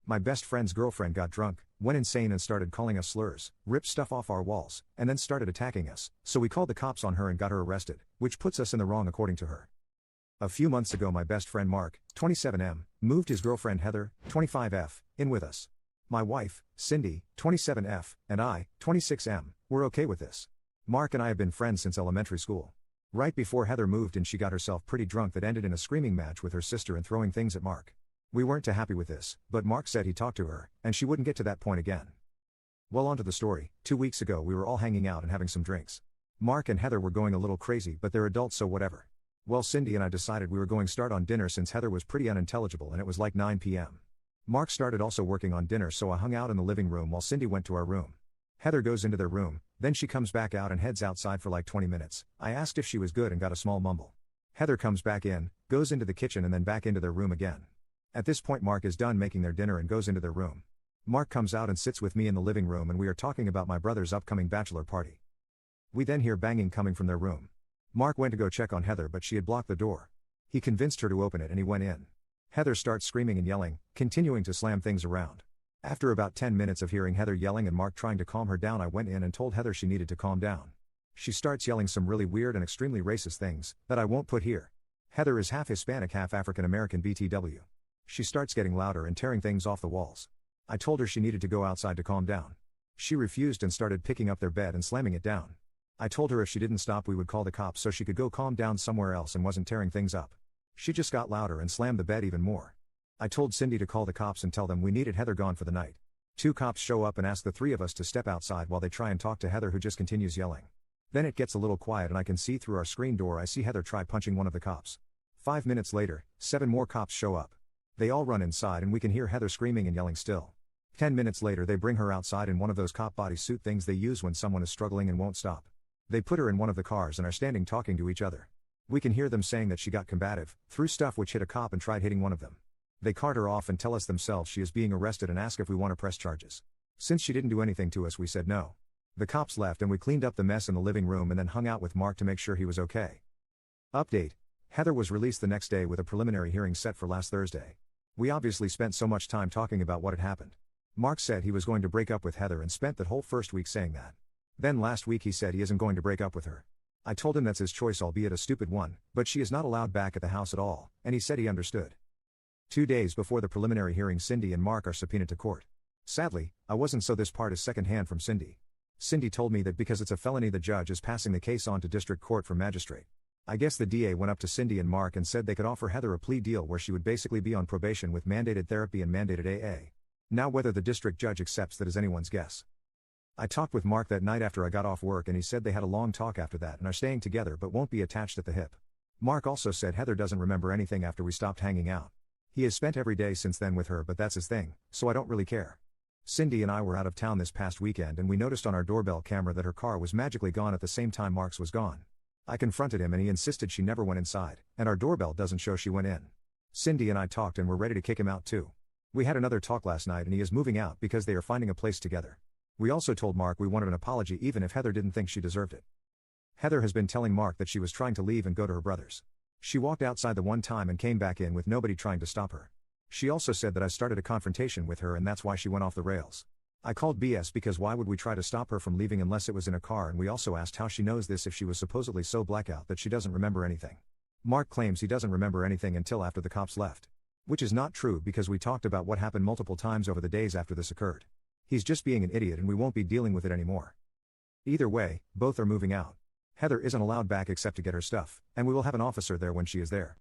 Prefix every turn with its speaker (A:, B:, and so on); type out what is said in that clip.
A: My best friend's girlfriend got drunk, went insane and started calling us slurs, ripped stuff off our walls, and then started attacking us, so we called the cops on her and got her arrested, which puts us in the wrong according to her. A few months ago my best friend Mark, 27M, moved his girlfriend Heather, 25F, in with us. My wife, Cindy, 27F, and I, 26M, were okay with this. Mark and I have been friends since elementary school. Right before Heather moved in she got herself pretty drunk that ended in a screaming match with her sister and throwing things at Mark. We weren't too happy with this, but Mark said he talked to her, and she wouldn't get to that point again. Well, on to the story. 2 weeks ago we were all hanging out and having some drinks. Mark and Heather were going a little crazy but they're adults so whatever. Well, Cindy and I decided we were going start on dinner since Heather was pretty unintelligible and it was like 9 p.m. Mark started also working on dinner so I hung out in the living room while Cindy went to our room. Heather goes into their room, then she comes back out and heads outside for like 20 minutes. I asked if she was good and got a small mumble. Heather comes back in, goes into the kitchen and then back into their room again. At this point Mark is done making their dinner and goes into their room. Mark comes out and sits with me in the living room and we are talking about my brother's upcoming bachelor party. We then hear banging coming from their room. Mark went to go check on Heather but she had blocked the door. He convinced her to open it and he went in. Heather starts screaming and yelling, continuing to slam things around. After about 10 minutes of hearing Heather yelling and Mark trying to calm her down I went in and told Heather she needed to calm down. She starts yelling some really weird and extremely racist things, that I won't put here. Heather is half Hispanic half African American BTW. She starts getting louder and tearing things off the walls. I told her she needed to go outside to calm down. She refused and started picking up their bed and slamming it down. I told her if she didn't stop we would call the cops so she could go calm down somewhere else and wasn't tearing things up. She just got louder and slammed the bed even more. I told Cindy to call the cops and tell them we needed Heather gone for the night. 2 cops show up and ask the 3 of us to step outside while they try and talk to Heather who just continues yelling. Then it gets a little quiet and I can see through our screen door I see Heather try punching one of the cops. 5 minutes later, 7 more cops show up. They all run inside and we can hear Heather screaming and yelling still. 10 minutes later they bring her outside in one of those cop bodysuit things they use when someone is struggling and won't stop. They put her in one of the cars and are standing talking to each other. We can hear them saying that she got combative, threw stuff which hit a cop and tried hitting one of them. They cart her off and tell us themselves she is being arrested and ask if we want to press charges. Since she didn't do anything to us we said no. The cops left and we cleaned up the mess in the living room and then hung out with Mark to make sure he was okay. Update. Heather was released the next day with a preliminary hearing set for last Thursday. We obviously spent so much time talking about what had happened. Mark said he was going to break up with Heather and spent that whole first week saying that. Then last week he said he isn't going to break up with her. I told him that's his choice albeit a stupid one, but she is not allowed back at the house at all, and he said he understood. 2 days before the preliminary hearing Cindy and Mark are subpoenaed to court. Sadly, I wasn't so this part is secondhand from Cindy. Cindy told me that because it's a felony the judge is passing the case on to district court for magistrate. I guess the DA went up to Cindy and Mark and said they could offer Heather a plea deal where she would basically be on probation with mandated therapy and mandated AA. Now whether the district judge accepts that is anyone's guess. I talked with Mark that night after I got off work and he said they had a long talk after that and are staying together but won't be attached at the hip. Mark also said Heather doesn't remember anything after we stopped hanging out. He has spent every day since then with her but that's his thing, so I don't really care. Cindy and I were out of town this past weekend and we noticed on our doorbell camera that her car was magically gone at the same time Mark's was gone. I confronted him and he insisted she never went inside, and our doorbell doesn't show she went in. Cindy and I talked and were ready to kick him out too. We had another talk last night and he is moving out because they are finding a place together. We also told Mark we wanted an apology even if Heather didn't think she deserved it. Heather has been telling Mark that she was trying to leave and go to her brother's. She walked outside the one time and came back in with nobody trying to stop her. She also said that I started a confrontation with her and that's why she went off the rails. I called BS because why would we try to stop her from leaving unless it was in a car, and we also asked how she knows this if she was supposedly so blackout that she doesn't remember anything. Mark claims he doesn't remember anything until after the cops left. Which is not true because we talked about what happened multiple times over the days after this occurred. He's just being an idiot and we won't be dealing with it anymore. Either way, both are moving out. Heather isn't allowed back except to get her stuff, and we will have an officer there when she is there.